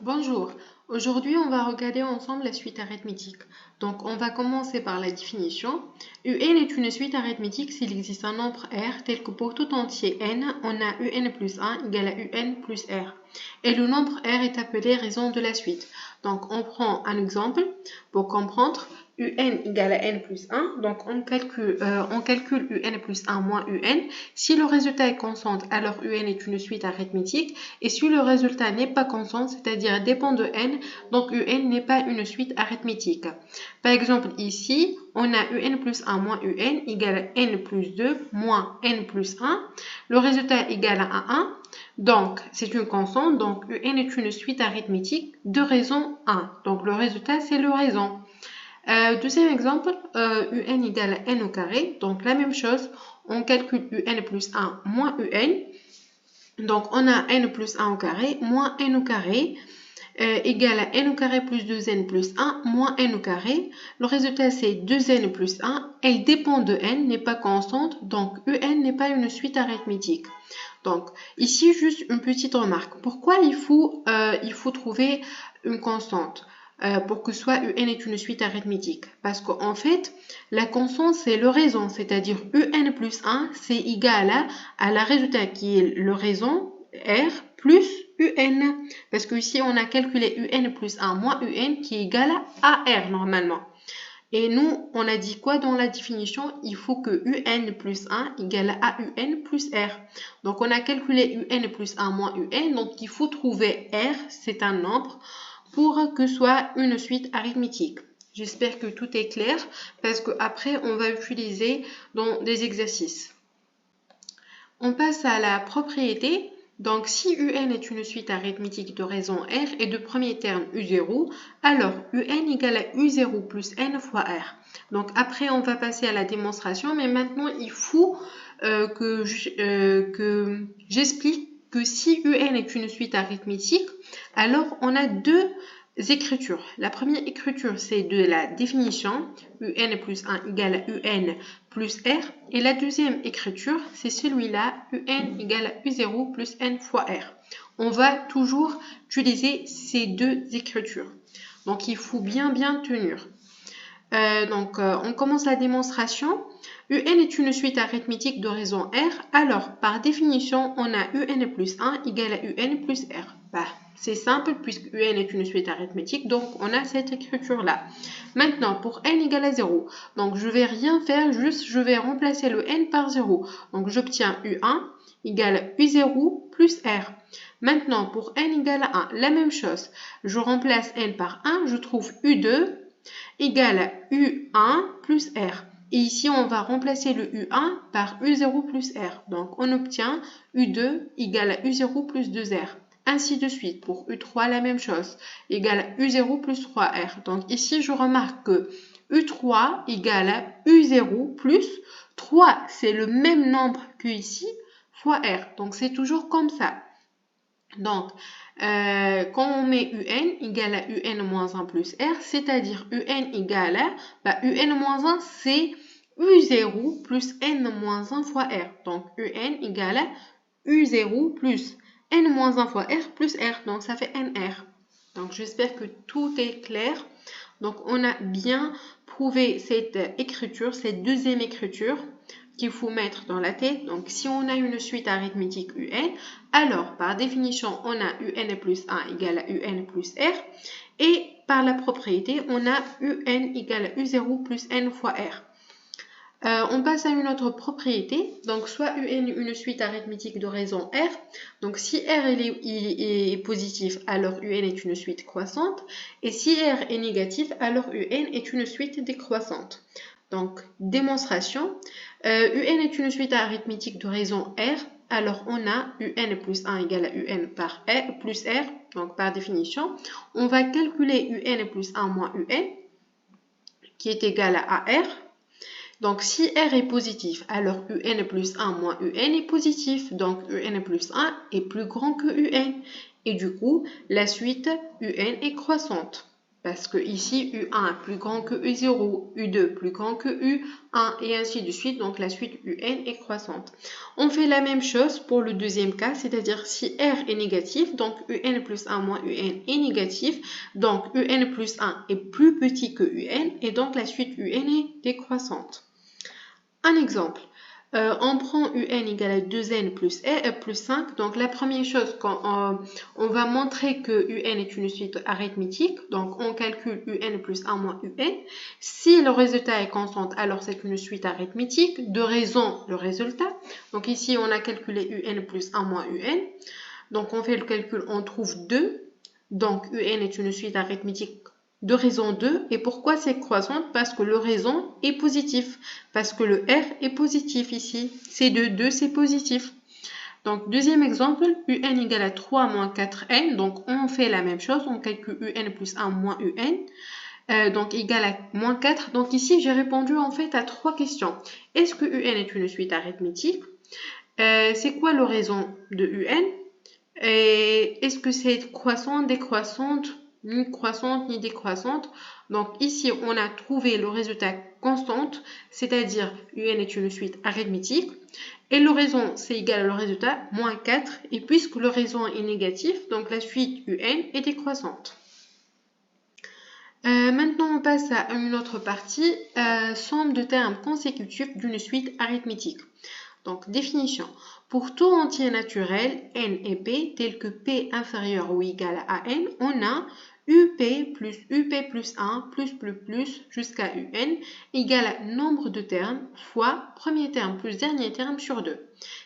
Bonjour, aujourd'hui on va regarder ensemble la suite arithmétique. Donc on va commencer par la définition. Un est une suite arithmétique s'il existe un nombre R tel que pour tout entier n, on a un plus 1 égale à un plus R. Et le nombre R est appelé raison de la suite. Donc on prend un exemple pour comprendre. Un égale à n plus 1, donc on calcule un plus 1 moins un. Si le résultat est constant, alors un est une suite arithmétique, et si le résultat n'est pas constant, c'est-à-dire dépend de n, donc un n'est pas une suite arithmétique. Par exemple, ici, on a un plus 1 moins un égale à n plus 2 moins n plus 1. Le résultat est égal à 1. Donc, c'est une constante, donc un est une suite arithmétique de raison 1. Donc, le résultat, c'est le raison. Deuxième exemple, un égale à n au carré. Donc, la même chose, on calcule un plus 1 moins un. Donc, on a n plus 1 au carré moins n au carré égale à n au carré plus 2n plus 1 moins n au carré. Le résultat, c'est 2n plus 1. Elle dépend de n, n'est pas constante. Donc, un n'est pas une suite arithmétique. Donc, ici, juste une petite remarque. Pourquoi il faut trouver une constante pour que soit un est une suite arithmétique? Parce qu'en fait, la constante, c'est le raison, c'est-à-dire un plus 1, c'est égal à la résultat qui est le raison, R, plus un. Parce que ici, on a calculé un plus 1 moins un qui est égal à R normalement. Et nous, on a dit quoi dans la définition? Il faut que un plus 1 égale à un plus R. Donc, on a calculé un plus 1 moins un. Donc, il faut trouver R, c'est un nombre, pour que ce soit une suite arithmétique. J'espère que tout est clair parce qu'après, on va utiliser dans des exercices. On passe à la propriété. Donc, si un est une suite arithmétique de raison R et de premier terme U0, alors un égale à U0 plus n fois R. Donc, après, on va passer à la démonstration, mais maintenant, il faut que j'explique que si un est une suite arithmétique, alors on a deux écritures. La première écriture, c'est de la définition, un plus 1 égale à un plus R. Et la deuxième écriture, c'est celui-là, un égale à U0 plus n fois R. On va toujours utiliser ces deux écritures. Donc, il faut bien tenir. On commence la démonstration. Un est une suite arithmétique de raison R. Alors, par définition, on a un plus 1 égale à un plus R. C'est simple puisque un est une suite arithmétique, donc on a cette écriture-là. Maintenant, pour n égale à 0, donc je vais rien faire, juste je vais remplacer le n par 0. Donc j'obtiens U1 égale à U0 plus R. Maintenant, pour n égale à 1, la même chose. Je remplace n par 1, je trouve U2 égale à U1 plus R. Et ici, on va remplacer le U1 par U0 plus R. Donc, on obtient U2 égale à U0 plus 2R. Ainsi de suite. Pour U3, la même chose. Égale à U0 plus 3R. Donc, ici, je remarque que U3 égale à U0 plus 3. C'est le même nombre que ici, fois R. Donc, c'est toujours comme ça. Donc, quand on met un égale à un moins 1 plus R, c'est-à-dire un égale à, un moins 1, c'est U0 plus n moins 1 fois R. Donc, un égale à U0 plus n moins 1 fois R plus R. Donc, ça fait NR. Donc, j'espère que tout est clair. Donc, on a bien prouvé cette écriture, cette deuxième écriture qu'il faut mettre dans la tête. Donc, si on a une suite arithmétique un, alors, par définition, on a un plus 1 égale à un plus R. Et par la propriété, on a un égale à U0 plus n fois R. On passe à une autre propriété. Donc, soit un est une suite arithmétique de raison R. Donc, si R est positif, alors un est une suite croissante. Et si R est négatif, alors un est une suite décroissante. Donc, démonstration. Un est une suite arithmétique de raison R. Alors, on a un plus 1 égale à un par R plus R. Donc, par définition, on va calculer un plus 1 moins un, qui est égal à R. Donc, si R est positif, alors un plus 1 moins un est positif. Donc, un plus 1 est plus grand que un. Et du coup, la suite un est croissante. Parce que ici, U1 est plus grand que U0, U2 plus grand que U1 et ainsi de suite. Donc la suite UN est croissante. On fait la même chose pour le deuxième cas, c'est-à-dire si R est négatif, donc UN plus 1 moins UN est négatif. Donc UN plus 1 est plus petit que UN et donc la suite UN est décroissante. Un exemple. On prend UN égale à 2n plus 5. Donc la première chose, on va montrer que UN est une suite arithmétique. Donc on calcule UN plus 1 moins UN. Si le résultat est constant, alors c'est une suite arithmétique. De raison le résultat. Donc ici on a calculé UN plus 1 moins UN. Donc on fait le calcul, on trouve 2. Donc UN est une suite arithmétique de raison 2. Et pourquoi c'est croissante? Parce que le raison est positif. Parce que le R est positif ici. C'est 2, c'est positif. Donc, deuxième exemple, UN égale à 3 moins 4N. Donc, on fait la même chose. On calcule UN plus 1 moins UN. Donc, égal à moins 4. Donc, ici, j'ai répondu en fait à 3 questions. Est-ce que UN est une suite arithmétique? C'est quoi le raison de UN? Est-ce que c'est croissante, décroissante, ni croissante, ni décroissante? Donc ici, on a trouvé le résultat constante, c'est-à-dire UN est une suite arithmétique. Et le raison, c'est égal au résultat, moins 4. Et puisque le raison est négatif, donc la suite UN est décroissante. Maintenant, on passe à une autre partie, somme de termes consécutifs d'une suite arithmétique. Donc, définition. Pour tout entier naturel, n et p, tel que p inférieur ou égal à n, on a up plus 1 plus jusqu'à un égale à nombre de termes fois premier terme plus dernier terme sur 2.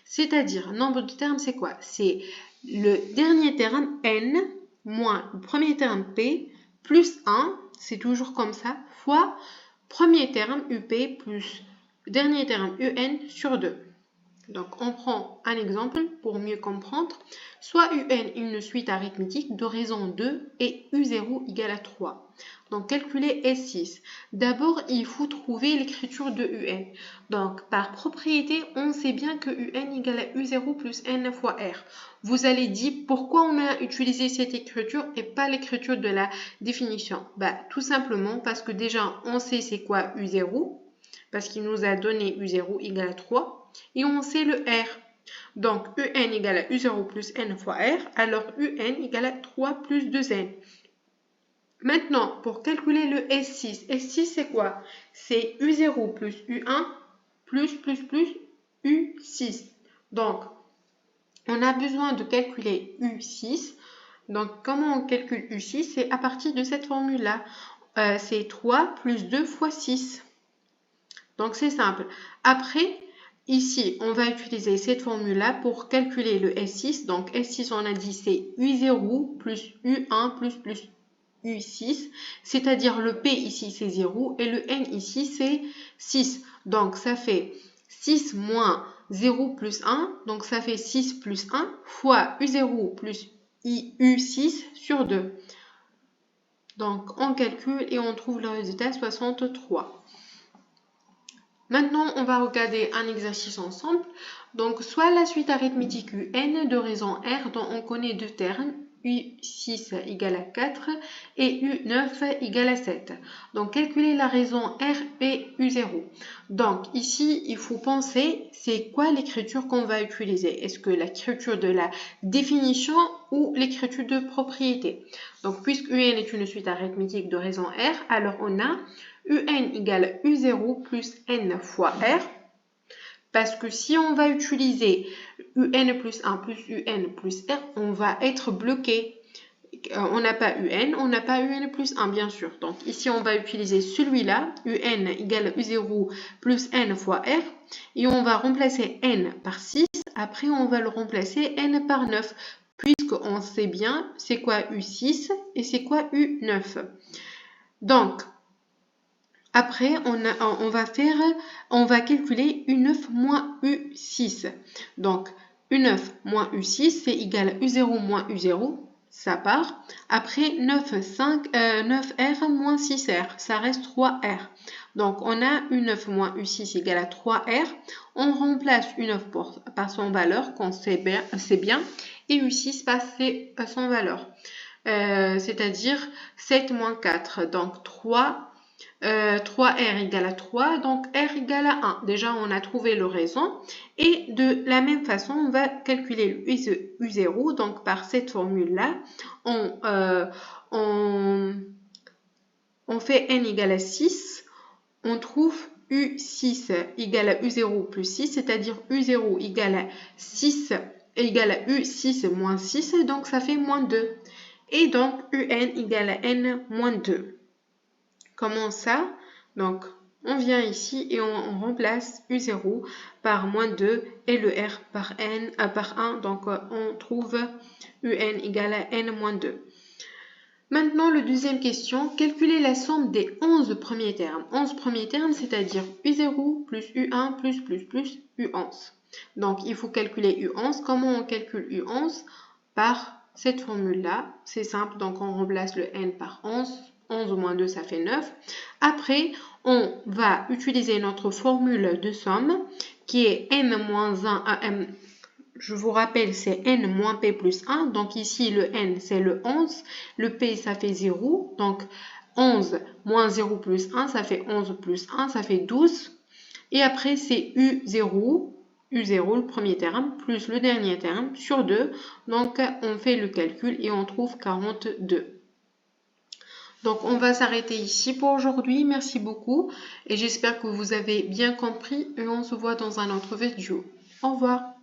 C'est-à-dire, nombre de termes, c'est quoi? C'est le dernier terme n moins le premier terme p plus 1, c'est toujours comme ça, fois premier terme up plus dernier terme un sur 2. Donc, on prend un exemple pour mieux comprendre. Soit UN est une suite arithmétique de raison 2 et U0 égale à 3. Donc, calculer S6. D'abord, il faut trouver l'écriture de UN. Donc, par propriété, on sait bien que UN égale à U0 plus N fois R. Vous allez dire pourquoi on a utilisé cette écriture et pas l'écriture de la définition. Tout simplement parce que déjà, on sait c'est quoi U0, parce qu'il nous a donné U0 égale à 3. Et on sait le R. Donc, UN égale à U0 plus N fois R, alors UN égale à 3 plus 2N. Maintenant, pour calculer le S6, S6 c'est quoi? C'est U0 plus U1 plus U6. Donc, on a besoin de calculer U6. Donc, comment on calcule U6? C'est à partir de cette formule-là. C'est 3 plus 2 fois 6. Donc, c'est simple. Après, ici, on va utiliser cette formule-là pour calculer le S6. Donc, S6, on a dit, c'est U0 plus U1 plus U6. C'est-à-dire, le P ici, c'est 0 et le N ici, c'est 6. Donc, ça fait 6 moins 0 plus 1. Donc, ça fait 6 plus 1 fois U0 plus U6 sur 2. Donc, on calcule et on trouve le résultat 63. Maintenant, on va regarder un exercice ensemble. Donc, soit la suite arithmétique UN de raison R dont on connaît deux termes, U6 égale à 4 et U9 égale à 7. Donc, calculer la raison R et U0. Donc, ici, il faut penser, c'est quoi l'écriture qu'on va utiliser? Est-ce que l'écriture de la définition ou l'écriture de propriété? Donc, puisque UN est une suite arithmétique de raison R, alors on a UN égale U0 plus N fois R. Parce que si on va utiliser UN plus 1 plus UN plus R, on va être bloqué. On n'a pas UN, on n'a pas UN plus 1, bien sûr. Donc ici, on va utiliser celui-là, UN égale U0 plus N fois R. Et on va remplacer N par 6. Après, on va le remplacer N par 9. Puisqu'on sait bien c'est quoi U6 et c'est quoi U9. Donc, après, on va calculer U9 moins U6. Donc, U9 moins U6, c'est égal à U0 moins U0, ça part. Après, 9R moins 6R, ça reste 3R. Donc, on a U9 moins U6 égale à 3R. On remplace U9 par son valeur, qu'on sait bien, et U6 passe son valeur. c'est-à-dire 7 moins 4. Donc 3R égale à 3, donc R égale à 1. Déjà, on a trouvé le raison. Et de la même façon, on va calculer le U0. Donc, par cette formule-là, on fait N égale à 6. On trouve U6 égale à U0 plus 6, c'est-à-dire U0 égale à 6 égale à U6 moins 6, donc ça fait moins 2. Et donc, UN égale à N moins 2. Comment ça? Donc, on vient ici et on remplace U0 par moins 2 et le R par 1. Donc, on trouve UN égale à N moins 2. Maintenant, la deuxième question, calculer la somme des 11 premiers termes. 11 premiers termes, c'est-à-dire U0 plus U1 plus U11. Donc, il faut calculer U11. Comment on calcule U11? Par cette formule-là. C'est simple, donc on remplace le N par 11. 11 moins 2, ça fait 9. Après, on va utiliser notre formule de somme qui est N moins 1 à M. Je vous rappelle, c'est N moins P plus 1. Donc ici, le N, c'est le 11. Le P, ça fait 0. Donc 11 moins 0 plus 1, ça fait 11 plus 1, ça fait 12. Et après, c'est U0. U0, le premier terme, plus le dernier terme, sur 2. Donc, on fait le calcul et on trouve 42. Donc, on va s'arrêter ici pour aujourd'hui. Merci beaucoup et j'espère que vous avez bien compris et on se voit dans un autre vidéo. Au revoir.